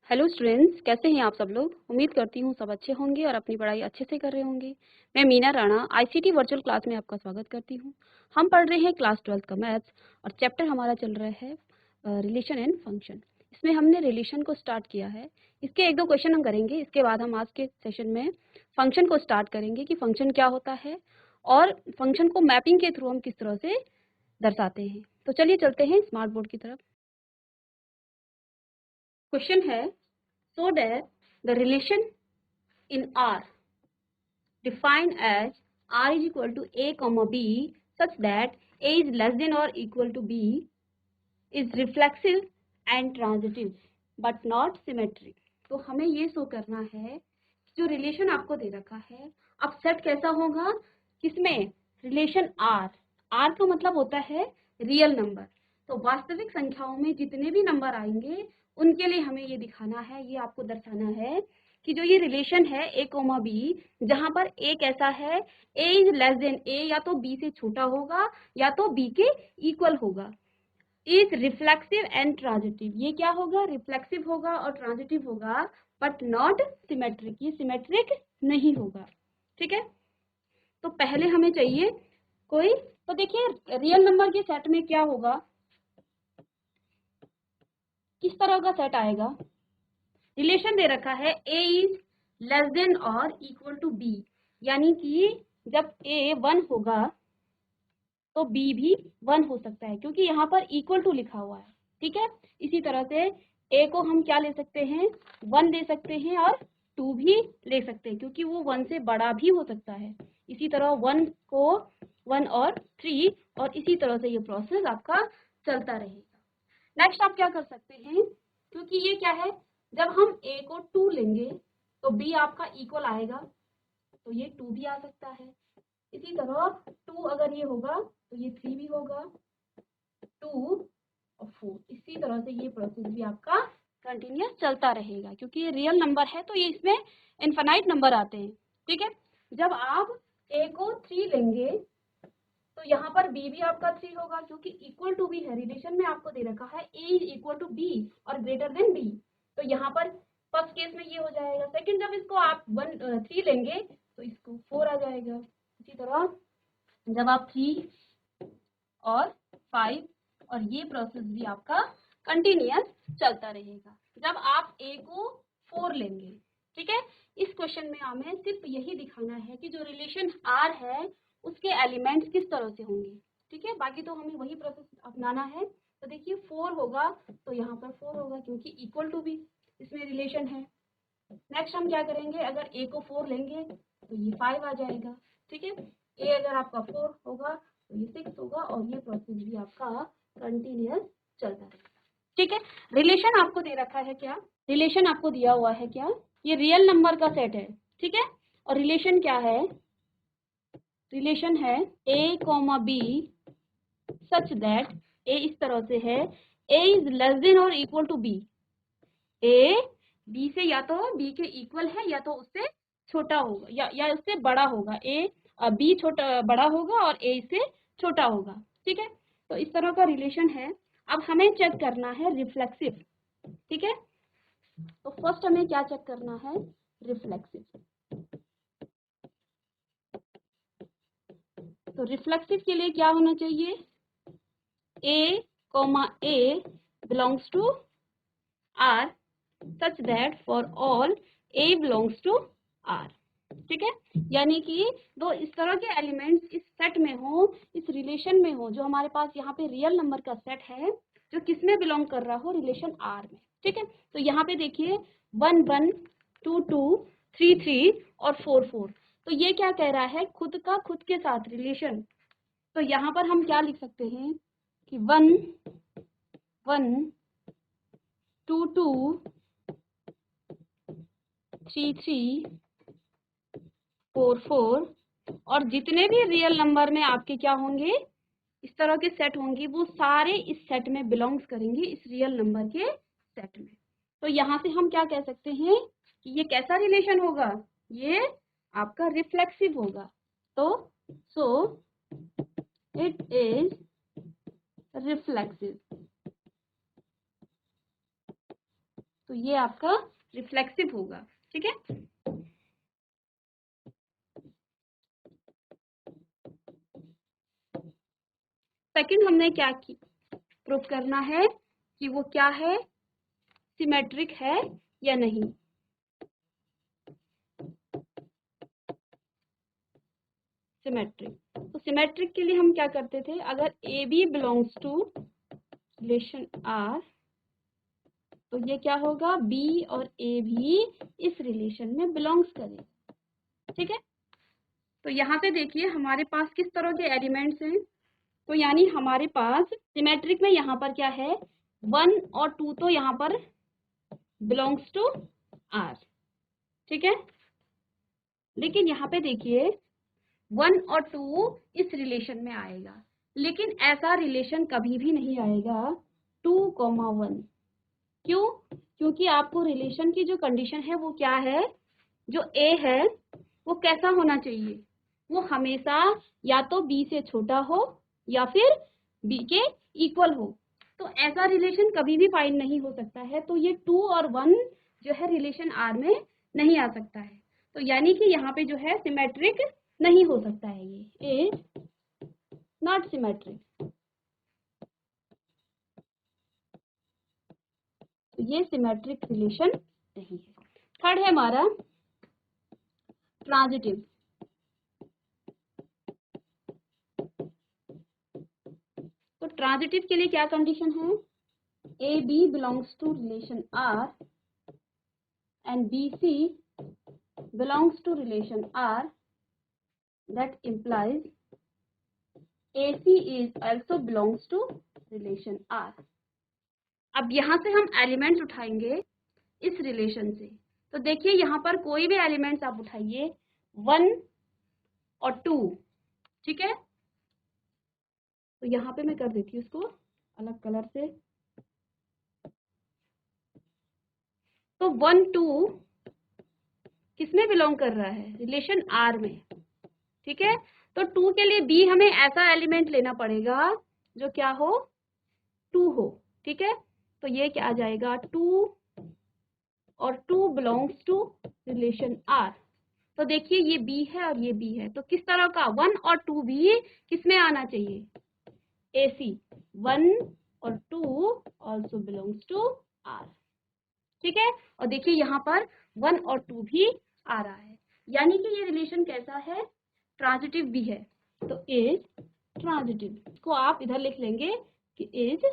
Hello students, कैसे हैं आप सब लोग। उम्मीद करती हूँ सब अच्छे होंगे और अपनी पढ़ाई अच्छे से कर रहे होंगे। मैं Meena Rana ICT virtual class में आपका स्वागत करती हूँ। हम पढ़ रहे हैं क्लास 12 का मैथ्स और चैप्टर हमारा चल रहा है रिलेशन एंड फंक्शन। इसमें हमने रिलेशन को स्टार्ट किया है। इसके एक दो क्वेश्चन हम करेंगे, इसके बाद हम आज के सेशन में फंक्शन को स्टार्ट करेंगे कि फंक्शन क्या होता है और फंक्शन को मैपिंग के थ्रू हम किस तरह से दर्शाते हैं। तो चलिए चलते हैं स्मार्ट बोर्ड की तरफ। क्वेश्चन है, so that the relation in R defined as R is equal to A comma B such that A is less than or equal to B is reflexive and transitive but not symmetric। तो हमें ये show करना है जो relation आपको दे रखा है, अब सेट कैसा होगा, किसमें, रिलेशन R। R का मतलब होता है रियल नंबर। तो वास्तविक संख्याओं में जितने भी नंबर आएंगे उनके लिए हमें ये दिखाना है, ये आपको दर्शाना है कि जो ये रिलेशन है A कोमा B, जहां पर A कैसा है, A is less then A, या तो B से छोटा होगा या तो B के इक्वल होगा। इज रिफ्लेक्सिव एंड ट्रांजिटिव, ये क्या होगा, रिफ्लेक्सिव होगा और ट्रांजिटिव होगा बट नॉट सिमेट्रिक, ये सिमेट्रिक नहीं होगा। ठीक है, तो पहले हमें चाहिए कोई, तो देखिए रियल नंबर के सेट में क्या होगा, किस तरह का सेट आएगा। रिलेशन दे रखा है A इज लेस देन और इक्वल टू B, यानी कि जब A 1 होगा तो B भी 1 हो सकता है क्योंकि यहाँ पर इक्वल टू लिखा हुआ है। ठीक है, इसी तरह से A को हम क्या ले सकते हैं, 1 ले सकते हैं और 2 भी ले सकते हैं क्योंकि वो 1 से बड़ा भी हो सकता है। इसी तरह 1 को 1 और 3, और इसी तरह से ये प्रोसेस आपका चलता रहेगा। नेक्स्ट आप क्या कर सकते हैं, क्योंकि ये क्या है, जब हम A को 2 लेंगे तो B आपका इक्वल आएगा, तो ये 2 भी आ सकता है। इसी तरह 2 अगर ये होगा तो ये 3 भी होगा, 2 और 4, इसी तरह से ये प्रोसेस भी आपका कंटिन्यूस चलता रहेगा क्योंकि ये रियल नंबर है तो ये इसमें इनफाइनाइट नंबर आते हैं। ठीक है, जब आप A को 3 लेंगे तो यहाँ पर B भी आपका 3 होगा क्योंकि इक्वल टू भी है, रिलेशन में आपको दे रखा है A is equal to B और ग्रेटर देन B, तो यहाँ पर फर्स्ट केस में ये हो जाएगा। सेकंड, जब इसको आप 3 लेंगे तो इसको 4 आ जाएगा। इसी तरह जब आप 3 और 5, और ये प्रोसेस भी आपका कंटिन्यूअस चलता रहेगा जब आप A को 4 लेंगे। ठीक है, इस क्वेश्चन में हमें सिर्फ यही दिखाना है कि जो रिलेशन R है उसके एलिमेंट्स किस तरह से होंगे। ठीक है, बाकी तो हमें वही प्रोसेस अपनाना है। तो देखिए 4 होगा तो यहाँ पर 4 होगा क्योंकि इक्वल टू भी इसमें रिलेशन है। नेक्स्ट हम क्या करेंगे, अगर A को 4 लेंगे तो ये 5 आ जाएगा। ठीक है, A अगर आपका 4 होगा तो ये 6 होगा और ये प्रोसेस भी आपका कंटिन्यूअस चलता रहेगा। ठीक है, रिलेशन आपको दे रखा है क्या, रिलेशन आपको दिया हुआ है क्या, ये रियल नंबर का सेट है। ठीक है, और रिलेशन क्या है, रिलेशन है A comma B such that A इस तरह से है, A इज लेस देन और equal to B, A B से या तो B के इक्वल है या तो उससे छोटा होगा या उससे बड़ा होगा। A B छोटा बड़ा होगा और A इससे छोटा होगा। ठीक है, तो इस तरह का रिलेशन है। अब हमें चेक करना है रिफ्लेक्सिव। ठीक है, तो फर्स्ट हमें क्या चेक करना है, रिफ्लेक्सिव। तो रिफ्लेक्सिव के लिए क्या होना चाहिए, A comma A belongs to R such that for all A belongs to R। ठीक है, यानी कि दो इस तरह के एलिमेंट्स इस सेट में हो, इस रिलेशन में हो, जो हमारे पास यहाँ पे रियल नंबर का सेट है जो किस में बिलोंग कर रहा हो, रिलेशन R में। ठीक है, तो यहाँ पे देखिए 1 1 2 2 3 3 और 4 4, तो ये क्या कह रहा है, खुद का खुद के साथ रिलेशन। तो यहाँ पर हम क्या लिख सकते हैं कि 1 1 2 2 3 3 4 4, और जितने भी रियल नंबर में आपके क्या होंगे, इस तरह के सेट होंगे, वो सारे इस सेट में बिलोंग्स करेंगे, इस रियल नंबर के सेट में। तो यहाँ से हम क्या कह सकते हैं कि ये कैसा रिलेशन होगा, ये आपका रिफ्लेक्सिव होगा। तो सो इट इज रिफ्लेक्सिव। तो ये आपका रिफ्लेक्सिव होगा, ठीक है। सेकंड हमने क्या की, प्रूफ करना है कि वो क्या है, सिमेट्रिक है या नहीं। सिमेट्रिक, तो सिमेट्रिक के लिए हम क्या करते थे, अगर A B belongs to relation R तो ये क्या होगा, बी और ए भी इस रिलेशन में बिलोंग्स करें, ठीक है। तो यहाँ पे देखिए हमारे पास किस तरह के एलिमेंट्स हैं, तो यानी हमारे पास सिमेट्रिक में यहाँ पर क्या है, 1 और 2 तो यहाँ पर बिलोंग्स टू आर, ठीक है। लेकिन यहाँ पे देखिए 1 और 2 इस रिलेशन में आएगा, लेकिन ऐसा रिलेशन कभी भी नहीं आएगा 2,1। क्यों, क्योंकि आपको रिलेशन की जो कंडीशन है वो क्या है, जो ए है वो कैसा होना चाहिए, वो हमेशा या तो बी से छोटा हो या फिर बी के इक्वल हो। तो ऐसा रिलेशन कभी भी फाइंड नहीं हो सकता है, तो ये 2 और 1 जो है रिलेशन आर में नहीं आ सकता है। तो यानी कि यहाँ पे जो है सिमेट्रिक नहीं हो सकता है, ये इज नॉट सिमेट्रिक। तो ये सिमेट्रिक रिलेशन नहीं है। थर्ड है हमारा ट्रांजिटिव। तो ट्रांजिटिव के लिए क्या कंडीशन है, A B belongs to relation R and B C belongs to relation R, that implies AC is also belongs to relation R। अब यहाँ से हम एलिमेंट्स उठाएंगे इस रिलेशन से, तो देखिए यहाँ पर कोई भी एलिमेंट्स आप उठाइए 1 और 2, ठीक है। तो यहाँ पे मैं कर देती हूँ इसको अलग कलर से। तो 1 2 किसमें बिलोंग कर रहा है, रिलेशन आर में, ठीक है। तो 2 के लिए बी हमें ऐसा एलिमेंट लेना पड़ेगा जो क्या हो, 2 हो, ठीक है। तो ये क्या आ जाएगा, 2 और 2 बिलोंग्स टू रिलेशन आर। तो देखिए ये बी है और ये बी है, तो किस तरह का 1 और 2 भी किसमें आना चाहिए, AC 1 और 2 ऑल्सो बिलोंग्स टू आर, ठीक है। और देखिए यहाँ पर 1 और 2 भी आ रहा है, यानी कि ये रिलेशन कैसा है, ट्रांजिटिव भी है। तो इज ट्रांजिटिव, इसको आप इधर लिख लेंगे कि इज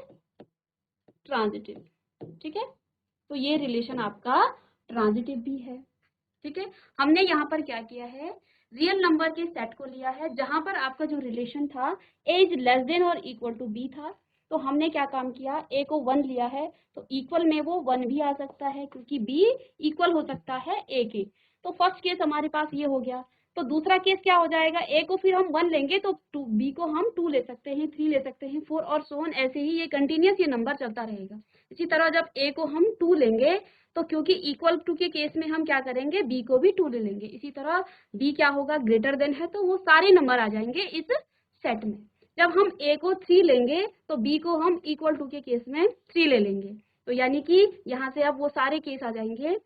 ट्रांजिटिव, ठीक है। तो ये रिलेशन आपका ट्रांजिटिव भी है, ठीक है। हमने यहाँ पर क्या किया है, रियल नंबर के सेट को लिया है जहां पर आपका जो रिलेशन था ए इज लेस देन और इक्वल टू बी था। तो हमने क्या काम किया, ए को 1 लिया है तो इक्वल में वो 1 भी आ सकता है क्योंकि बी इक्वल हो सकता है ए के। तो फर्स्ट केस हमारे पास ये हो गया। तो दूसरा केस क्या हो जाएगा, ए को फिर हम 1 लेंगे तो बी को हम 2 ले सकते हैं, 3 ले सकते हैं, 4 और सो ऑन, ऐसे ही ये कंटिन्यूस ये नंबर चलता रहेगा। इसी तरह जब ए को हम 2 लेंगे तो क्योंकि इक्वल टू के केस में हम क्या करेंगे, बी को भी 2 ले लेंगे। इसी तरह बी क्या होगा, ग्रेटर देन है, तो वो सारे नंबर आ जाएंगे इस सेट में। जब हम ए को 3 लेंगे तो बी को हम इक्वल टू के केस में 3 ले लेंगे। तो यानी कि यहाँ से अब वो सारे केस आ जाएंगे,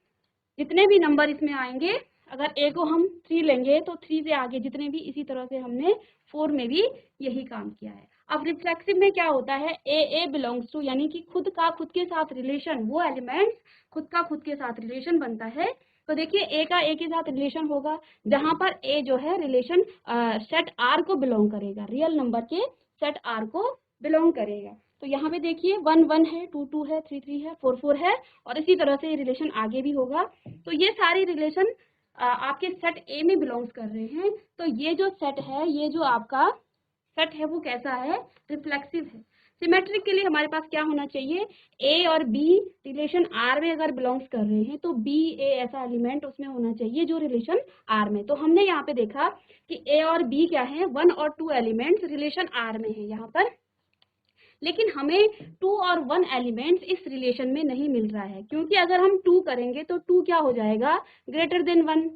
जितने भी नंबर इसमें आएंगे, अगर ए को हम 3 लेंगे तो 3 से आगे जितने भी, इसी तरह से हमने 4 में भी यही काम किया है। अब रिफ्लेक्सिव में क्या होता है, ए बिलोंग्स टू, यानी कि खुद का खुद के साथ रिलेशन, वो एलिमेंट्स खुद का खुद के साथ रिलेशन बनता है। तो देखिए ए का ए के साथ रिलेशन होगा जहां पर ए जो है रिलेशन सेट आर को बिलोंग करेगा, रियल नंबर के सेट आर को बिलोंग करेगा। तो यहाँ पे देखिए 1 1 है, 2 2 है, 3 3 है, 4 4 है, और इसी तरह से रिलेशन आगे भी होगा। तो ये सारी रिलेशन आपके सेट ए में बिलोंग्स कर रहे हैं। तो ये जो सेट है, ये जो आपका सेट है वो कैसा है, रिफ्लेक्सिव है। सिमेट्रिक के लिए हमारे पास क्या होना चाहिए, ए और बी रिलेशन आर में अगर बिलोंग्स कर रहे हैं तो बी ए ऐसा एलिमेंट उसमें होना चाहिए जो रिलेशन आर में। तो हमने यहाँ पे देखा कि ए और बी क्या है, 1 और 2 एलिमेंट्स रिलेशन आर में है यहाँ पर, लेकिन हमें 2 और 1 एलिमेंट्स इस रिलेशन में नहीं मिल रहा है, क्योंकि अगर हम 2 करेंगे तो 2 क्या हो जाएगा, ग्रेटर देन 1,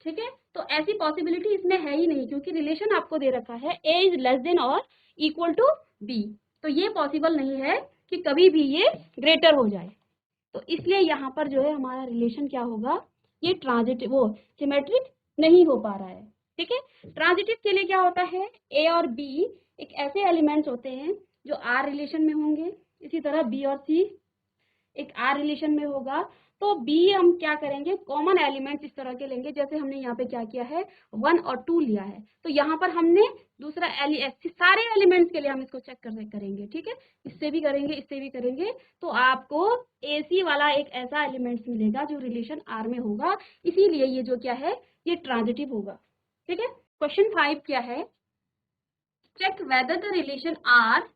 ठीक है। तो ऐसी पॉसिबिलिटी इसमें है ही नहीं, क्योंकि रिलेशन आपको दे रखा है ए इज लेस देन और इक्वल टू बी। तो ये पॉसिबल नहीं है कि कभी भी ये ग्रेटर हो जाए। तो इसलिए यहाँ पर जो है हमारा रिलेशन क्या होगा, ये ट्रांजिटिव वो सिमेट्रिक नहीं हो पा रहा है। ठीक है, ट्रांजिटिव के लिए क्या होता है, ए और बी एक ऐसे एलिमेंट्स होते हैं जो आर रिलेशन में होंगे, इसी तरह बी और सी एक आर रिलेशन में होगा। तो बी हम क्या करेंगे, कॉमन एलिमेंट्स इस तरह के लेंगे, जैसे हमने यहाँ पे क्या किया है 1 और 2 लिया है, तो यहाँ पर हमने दूसरा सारे एलिमेंट्स के लिए हम इसको चेक करेंगे। ठीक है, इससे भी करेंगे, इससे भी करेंगे, तो आपको AC वाला एक ऐसा एलिमेंट्स मिलेगा जो रिलेशन आर में होगा, इसीलिए ये जो क्या है ये ट्रांजिटिव होगा। ठीक है, क्वेश्चन 5 क्या है, check whether the relation R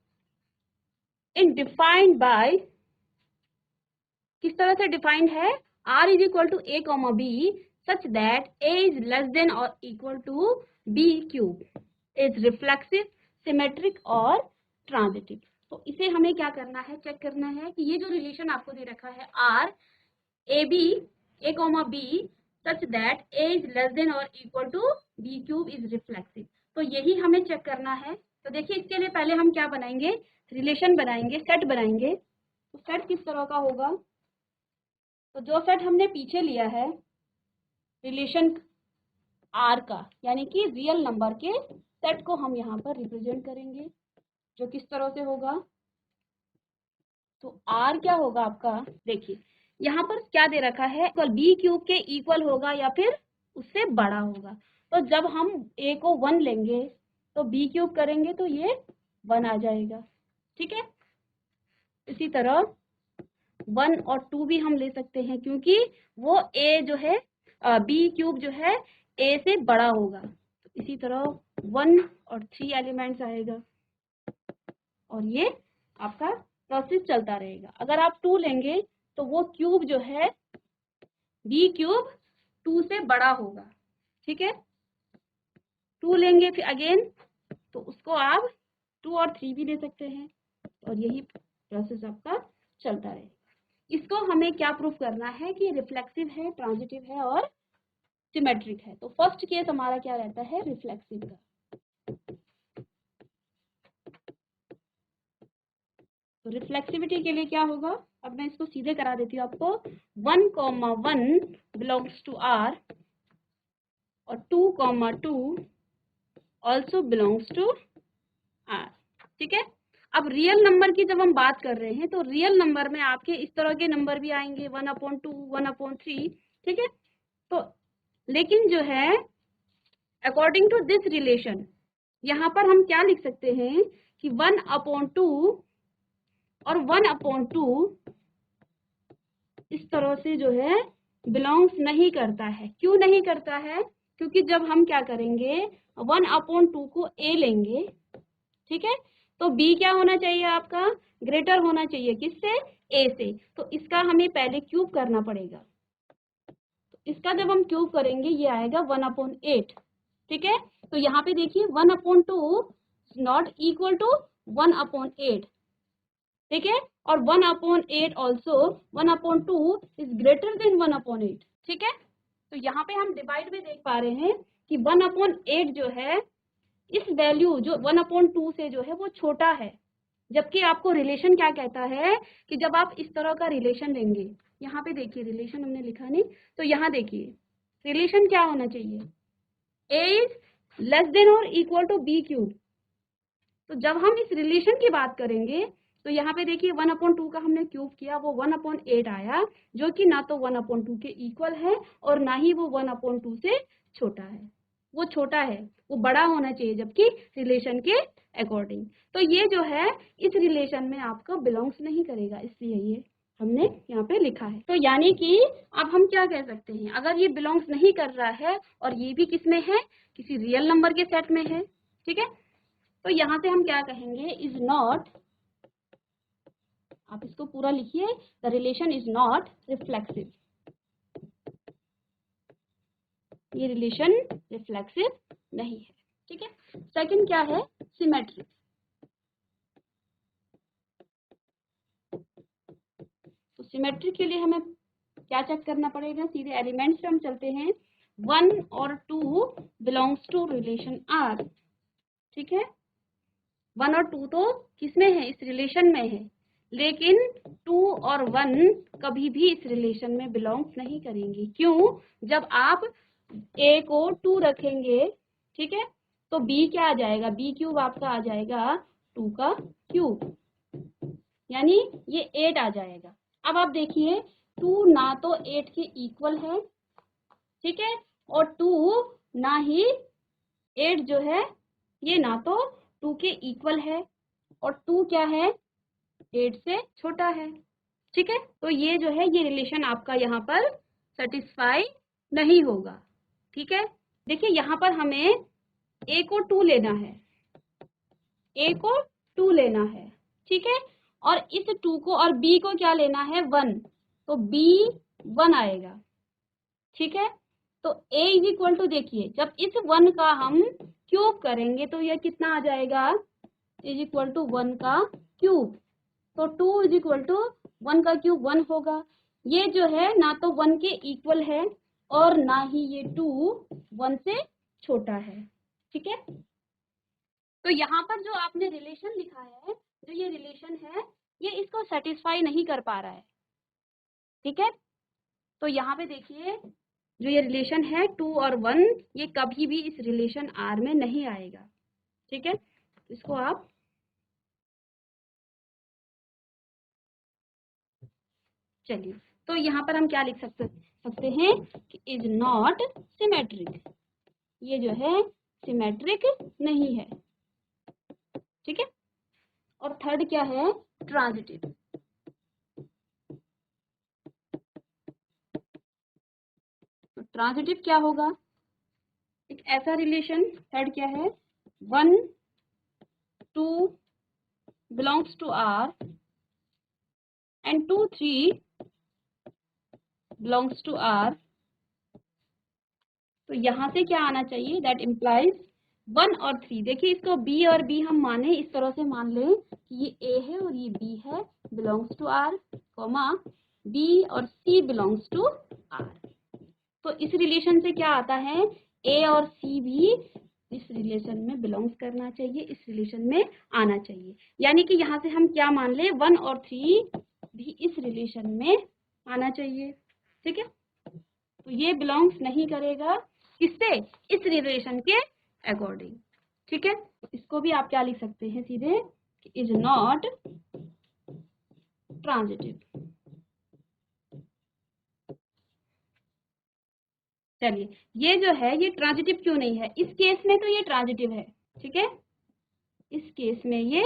in defined by, किस तरह से डिफाइंड है, R is equal to A comma B such that A is less than और equal to B cube, is reflexive, symmetric or transitive. तो इसे हमें क्या करना है, चेक करना है कि ये जो रिलेशन आपको दे रखा है R A comma B such that A is less than और equal to B cube is reflexive, तो यही हमें चेक करना है। तो देखिए इसके लिए पहले हम क्या बनाएंगे, रिलेशन बनाएंगे, सेट बनाएंगे। तो सेट किस तरह का होगा, तो जो सेट हमने पीछे लिया है रिलेशन आर का, यानी कि रियल नंबर के सेट को हम यहाँ पर रिप्रेजेंट करेंगे, जो किस तरह से होगा, तो आर क्या होगा आपका, देखिए यहाँ पर क्या दे रखा है, बी क्यूब के इक्वल होगा या फिर उससे बड़ा होगा। तो जब हम ए को 1 लेंगे तो बी क्यूब करेंगे तो ये 1 आ जाएगा। ठीक है, इसी तरह 1 और 2 भी हम ले सकते हैं, क्योंकि वो ए जो है बी क्यूब जो है ए से बड़ा होगा, तो इसी तरह 1 और 3 एलिमेंट्स आएगा और ये आपका प्रोसेस चलता रहेगा। अगर आप 2 लेंगे तो वो क्यूब जो है बी क्यूब 2 से बड़ा होगा। ठीक है, 2 लेंगे फिर अगेन, तो उसको आप 2 और 3 भी ले सकते हैं और यही प्रोसेस आपका चलता रहेगा। इसको हमें क्या प्रूफ करना है कि रिफ्लेक्सिव है, ट्रांजिटिव है और सिमेट्रिक है। तो फर्स्ट केस हमारा क्या रहता है, रिफ्लेक्सिव का। तो रिफ्लेक्सिविटी के लिए क्या होगा, अब मैं इसको सीधे करा देती हूँ आपको, 1,1 बिलोंग्स टू आर और 2,2 ऑल्सो बिलोंग्स टू आर। ठीक है, अब रियल नंबर की जब हम बात कर रहे हैं तो रियल नंबर में आपके इस तरह के नंबर भी आएंगे 1/2, 1/3। ठीक है, तो लेकिन जो है अकॉर्डिंग टू दिस रिलेशन यहाँ पर हम क्या लिख सकते हैं कि 1/2 और 1/2 इस तरह से जो है बिलोंग्स नहीं करता है। क्यों नहीं करता है, क्योंकि जब हम क्या करेंगे 1/2 को A लेंगे, ठीक है, तो B क्या होना चाहिए आपका, ग्रेटर होना चाहिए किससे, A से, तो इसका हमें पहले क्यूब करना पड़ेगा। तो इसका जब हम क्यूब करेंगे ये आएगा 1/8। ठीक है, तो यहाँ पे देखिए 1/2 नॉट इक्वल टू 1/8। ठीक है, और 1/8 ऑल्सो 1/2 इज ग्रेटर देन 1/8। ठीक है, तो यहाँ पे हम डिवाइड में देख पा रहे हैं कि 1/8 जो है इस वैल्यू जो 1/2 से जो है वो छोटा है, जबकि आपको रिलेशन क्या कहता है कि जब आप इस तरह का रिलेशन लेंगे, यहाँ पे देखिए रिलेशन हमने लिखा नहीं, तो यहाँ देखिए रिलेशन क्या होना चाहिए, a इज लेस देन और इक्वल टू b क्यूब। तो जब हम इस रिलेशन की बात करेंगे तो यहाँ पे देखिए 1/2 का हमने क्यूब किया, वो 1/8 आया, जो कि ना तो 1/2 के इक्वल है और ना ही वो 1/2 से छोटा है, वो छोटा है, वो बड़ा होना चाहिए जबकि रिलेशन के अकॉर्डिंग। तो ये जो है इस रिलेशन में आपका बिलोंग्स नहीं करेगा, इसलिए ये हमने यहाँ पे लिखा है। तो यानी कि अब हम क्या कह सकते हैं, अगर ये बिलोंग्स नहीं कर रहा है और ये भी किस में है, किसी रियल नंबर के सेट में है। ठीक है, तो यहाँ से हम क्या कहेंगे, इज नॉट, आप इसको पूरा लिखिए, the relation is not reflexive, ये रिलेशन रिफ्लेक्सिव नहीं है। ठीक है, सेकंड क्या है, सिमेट्रिक। तो सिमेट्रिक के लिए हमें क्या चेक करना पड़ेगा, सीधे एलिमेंट्स पे हम चलते हैं, 1 और 2 बिलोंग्स टू रिलेशन आर। ठीक है, 1 और 2 तो किसमें है, इस रिलेशन में है, लेकिन 2 और 1 कभी भी इस रिलेशन में बिलोंग्स नहीं करेंगे। क्यों? जब आप a को 2 रखेंगे, ठीक है, तो b क्या आ जाएगा? b क्यूब आपका आ जाएगा 2 का क्यूब, यानी ये 8 आ जाएगा। अब आप देखिए 2 ना तो 8 के इक्वल है, ठीक है, और 2 ना ही 8 जो है ये ना तो 2 के इक्वल है, और 2 क्या है? 8 से छोटा है, ठीक है। तो ये जो है ये रिलेशन आपका यहाँ पर सेटिस्फाई नहीं होगा, ठीक है। देखिए यहाँ पर हमें a को 2 लेना है, a को 2 लेना है, ठीक है, और इस 2 को और b को क्या लेना है? 1, तो b 1 आएगा, ठीक है। तो a इज इक्वल टू, देखिए जब इस 1 का हम क्यूब करेंगे तो यह कितना आ जाएगा? इज इक्वल टू 1 का क्यूब, तो 2 इज इक्वल टू 1 का क्यूब 1 होगा। ये जो है ना तो 1 के इक्वल है और ना ही ये 2 1 से छोटा है, ठीक है। तो यहाँ पर जो आपने रिलेशन लिखा है, जो ये रिलेशन है, ये इसको सेटिस्फाई नहीं कर पा रहा है, ठीक है। तो यहाँ पे देखिए जो ये रिलेशन है 2 और 1, ये कभी भी इस रिलेशन R में नहीं आएगा, ठीक है। इसको आप चलिए, तो यहाँ पर हम क्या लिख सकते हैं कि इज नॉट सिमेट्रिक, ये जो है सिमेट्रिक नहीं है, ठीक है। और थर्ड क्या है? ट्रांजिटिव। तो ट्रांजिटिव क्या होगा? एक ऐसा रिलेशन, थर्ड क्या है? 1 2 belongs to R and 2 3 belongs to R। तो यहाँ से क्या आना चाहिए? दैट इम्प्लाइज 1 और 3। देखिए इसको B और B हम माने, इस तरह से मान लें कि ये A है और ये B है, belongs to R, comma B और C बिलोंग्स टू R। तो इस रिलेशन से क्या आता है? A और C भी इस रिलेशन में बिलोंग्स करना चाहिए, इस रिलेशन में आना चाहिए। यानी कि यहाँ से हम क्या मान ले? 1 और 3 भी इस रिलेशन में आना चाहिए, ठीक है। तो ये बिलोंग्स नहीं करेगा किससे? इस रिलेशन के अकॉर्डिंग, ठीक है। तो इसको भी आप क्या लिख सकते हैं सीधे? Is not transitive. चलिए, ये जो है ये ट्रांजिटिव क्यों नहीं है? इस केस में तो ये ट्रांजिटिव है, ठीक है, इस केस में ये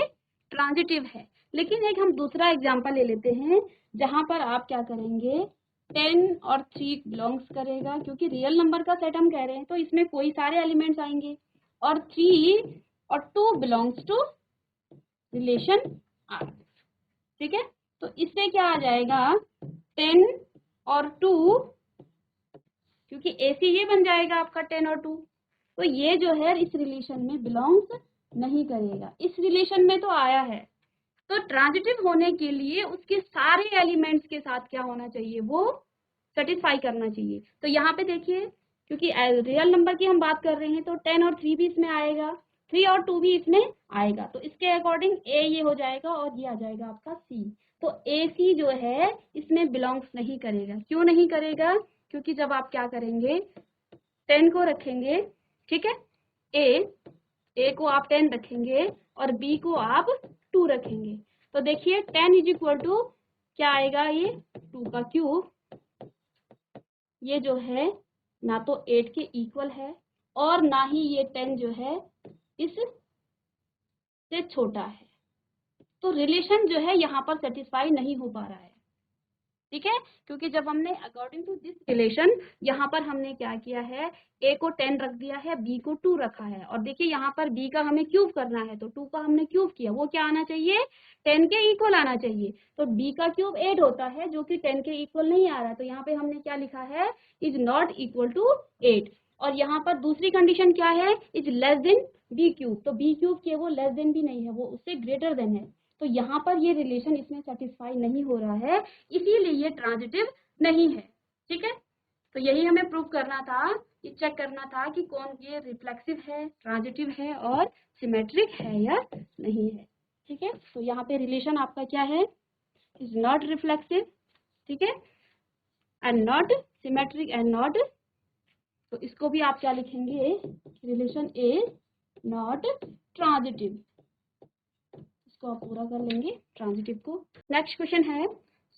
ट्रांजिटिव है। लेकिन एक हम दूसरा एग्जांपल ले लेते हैं जहां पर आप क्या करेंगे? 10 और 3 बिलोंग्स करेगा, क्योंकि रियल नंबर का सेट हम कह रहे हैं तो इसमें कोई सारे एलिमेंट्स आएंगे, और 3 और 2 बिलोंग्स टू रिलेशन R, ठीक है। तो इससे क्या आ जाएगा? 10 और 2, क्योंकि AC ये बन जाएगा आपका 10 और 2। तो ये जो है इस रिलेशन में बिलोंग्स नहीं करेगा, इस रिलेशन में तो आया है। तो ट्रांजिटिव होने के लिए उसके सारे एलिमेंट्स के साथ क्या होना चाहिए? वो सेटिस्फाई करना चाहिए। तो यहाँ पे देखिए, क्योंकि रियल नंबर की हम बात कर रहे हैं तो 10 और 3 भी इसमें आएगा, 3 और 2 भी इसमें आएगा। तो इसके अकॉर्डिंग A ये हो जाएगा और ये आ जाएगा आपका C। तो AC जो है इसमें बिलोंग्स नहीं करेगा। क्यों नहीं करेगा? क्योंकि जब आप क्या करेंगे? 10 को रखेंगे, ठीक है, A को आप 10 रखेंगे और B को आप 2 रखेंगे। तो देखिए 10 इज इक्वल टू क्या आएगा? ये 2 का क्यूब, ये जो है ना तो 8 के इक्वल है और ना ही ये 10 जो है इस से छोटा है। तो रिलेशन जो है यहाँ पर सेटिस्फाई नहीं हो पा रहा है, ठीक है, क्योंकि जब हमने अकॉर्डिंग टू दिस रिलेशन यहाँ पर हमने क्या किया है? A को 10 रख दिया है, B को 2 रखा है, और देखिए यहाँ पर B का हमें क्यूब करना है तो 2 का हमने क्यूब किया, वो क्या आना चाहिए? 10 के इक्वल आना चाहिए। तो B का क्यूब 8 होता है जो कि 10 के इक्वल नहीं आ रहा, तो यहाँ पे हमने क्या लिखा है? Is not equal to 8। और यहाँ पर दूसरी कंडीशन क्या है? Is less than B cube. तो B क्यूब के वो लेस देन भी नहीं है, वो उससे ग्रेटर देन है। तो यहाँ पर ये रिलेशन इसमें सेटिस्फाई नहीं हो रहा है, इसीलिए ये ट्रांजिटिव नहीं है, ठीक है। तो यही हमें प्रूव करना था, ये चेक करना था कि कौन ये रिफ्लेक्सिव है, ट्रांजिटिव है और सिमेट्रिक है या नहीं है, ठीक है। तो यहाँ पे रिलेशन आपका क्या है? इज नॉट रिफ्लेक्सिव, ठीक है, and not symmetric and not, तो इसको भी आप क्या लिखेंगे, रिलेशन इज नॉट ट्रांजिटिव, इसको आप पूरा कर लेंगे ट्रांजिटिव को। नेक्स्ट क्वेश्चन है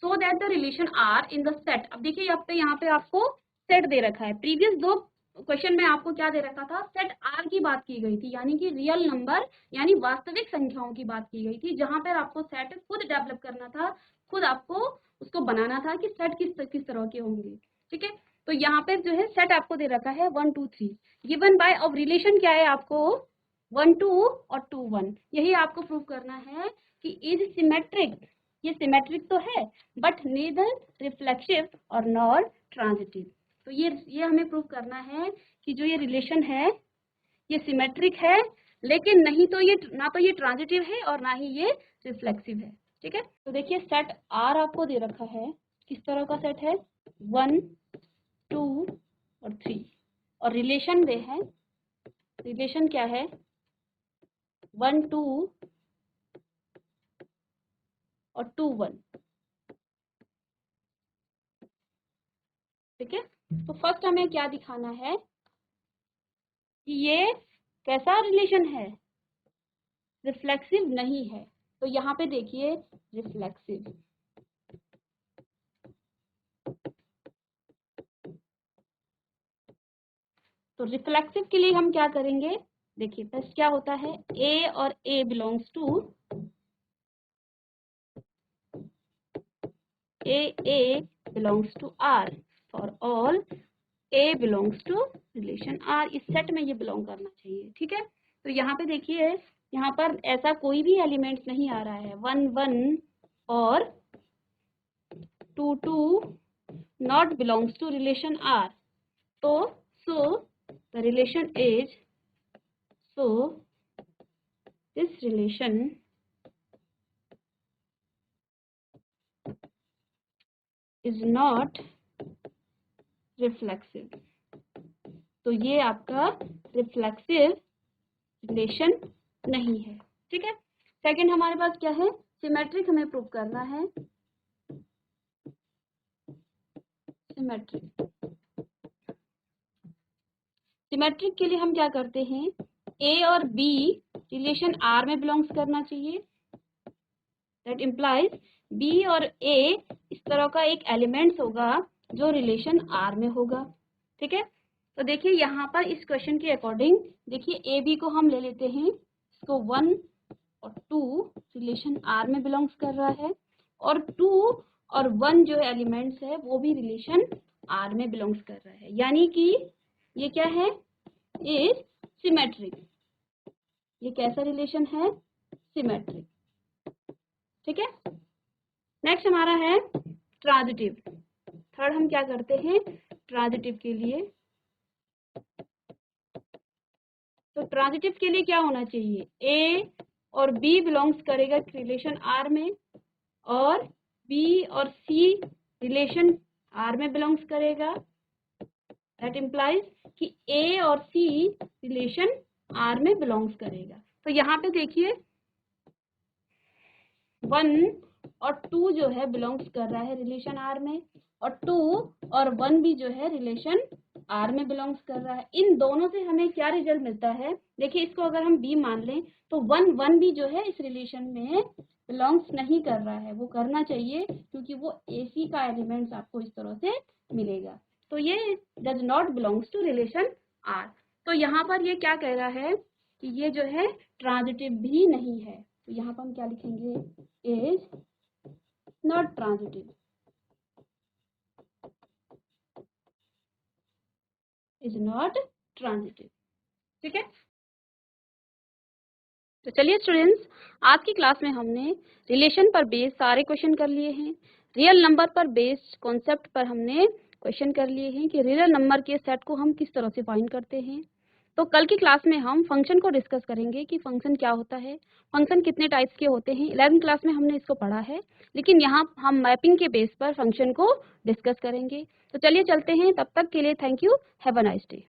so that the relation R in the set. अब देखिए यहाँ पे आपको सेट दे रखा है, प्रीवियस दो क्वेश्चन में आपको क्या दे रखा था, सेट आर की बात की गई थी, यानी कि रियल नंबर यानी वास्तविक संख्याओं की बात की गई थी, जहां पर आपको सेट खुद डेवलप करना था, खुद आपको उसको बनाना था कि सेट किस तरह के होंगे, ठीक है। तो यहाँ पे जो है सेट आपको दे रखा है 1 2 3 गिवन बाय, अब रिलेशन क्या है आपको 1 2 और 2 1, यही आपको प्रूव करना है कि इज सिमेट्रिक, ये सिमेट्रिक तो है बट नीदर रिफ्लेक्सिव और नॉर ट्रांजिटिव। तो ये हमें प्रूव करना है कि जो ये रिलेशन है ये सिमेट्रिक है, लेकिन नहीं तो ये ना तो ये ट्रांजिटिव है और ना ही ये रिफ्लेक्सिव है, ठीक है। तो देखिए सेट आर आपको दे रखा है, किस तरह का सेट है 1 2 और 3, और रिलेशन दे है, रिलेशन क्या है 1 2 और 2 1, ठीक है। तो फर्स्ट हमें क्या दिखाना है कि ये कैसा रिलेशन है, रिफ्लेक्सिव नहीं है, तो यहाँ पे देखिए रिफ्लेक्सिव, तो रिफ्लेक्सिव के लिए हम क्या करेंगे, देखिए फर्स्ट क्या होता है ए और A belongs to A belongs to R, for all A belongs to relation R, इस सेट में ये बिलोंग करना चाहिए, ठीक है। तो यहाँ पे देखिए यहाँ पर ऐसा कोई भी एलिमेंट्स नहीं आ रहा है, 1 1 और 2 2 not belongs to relation R, तो so the relation is, so this relation is not reflexive, तो ये आपका रिफ्लेक्सिव रिलेशन नहीं है, ठीक है। सेकंड हमारे पास क्या है, सिमेट्रिक हमें प्रूव करना है, सिमेट्रिक, सिमेट्रिक के लिए हम क्या करते हैं, ए और बी रिलेशन आर में बिलोंग्स करना चाहिए, दैट इम्प्लाइज बी और ए इस तरह का एक एलिमेंट्स होगा जो रिलेशन आर में होगा, ठीक है। तो देखिए यहाँ पर इस क्वेश्चन के अकॉर्डिंग देखिए ए बी को हम ले लेते हैं, इसको 1 और 2 रिलेशन आर में बिलोंग्स कर रहा है, और 2 और 1 जो एलिमेंट्स है वो भी रिलेशन आर में बिलोंग्स कर रहा है, यानी कि ये क्या है, इज सिमेट्रिक, ये कैसा रिलेशन है, सिमेट्रिक, ठीक है। नेक्स्ट हमारा है ट्रांजिटिव, थर्ड हम क्या करते हैं ट्रांजिटिव के लिए, तो ट्रांजिटिव के लिए क्या होना चाहिए, ए और बी बिलोंग्स करेगा रिलेशन आर में, और बी और सी रिलेशन आर में बिलोंग्स करेगा, दैट इम्प्लाइज कि ए और सी रिलेशन आर में बिलोंग्स करेगा। तो यहाँ पे देखिए 1 और 2 जो है बिलोंग्स कर रहा है रिलेशन आर में, और 2 और 1 भी जो है रिलेशन आर में बिलोंग्स कर रहा है। इन दोनों से हमें क्या रिजल्ट मिलता है, देखिए इसको अगर हम बी मान लें तो 1 1 भी जो है इस रिलेशन में बिलोंग्स नहीं कर रहा है, वो करना चाहिए क्योंकि वो ए सी का एलिमेंट्स आपको इस तरह से मिलेगा, तो ये does not belongs to relation R. तो यहाँ पर ये क्या कह रहा है कि ये जो है ट्रांजिटिव भी नहीं है, तो यहाँ पर हम क्या लिखेंगे, is not transitive, is not transitive, ठीक है। तो चलिए स्टूडेंट्स, आज की क्लास में हमने रिलेशन पर बेस्ड सारे क्वेश्चन कर लिए हैं, रियल नंबर पर बेस्ड कॉन्सेप्ट पर हमने क्वेश्चन कर लिए हैं कि रियल नंबर के सेट को हम किस तरह से फाइंड करते हैं। तो कल की क्लास में हम फंक्शन को डिस्कस करेंगे कि फंक्शन क्या होता है, फंक्शन कितने टाइप्स के होते हैं, 11th क्लास में हमने इसको पढ़ा है, लेकिन यहाँ हम मैपिंग के बेस पर फंक्शन को डिस्कस करेंगे। तो चलिए चलते हैं, तब तक के लिए thank you, have a nice day.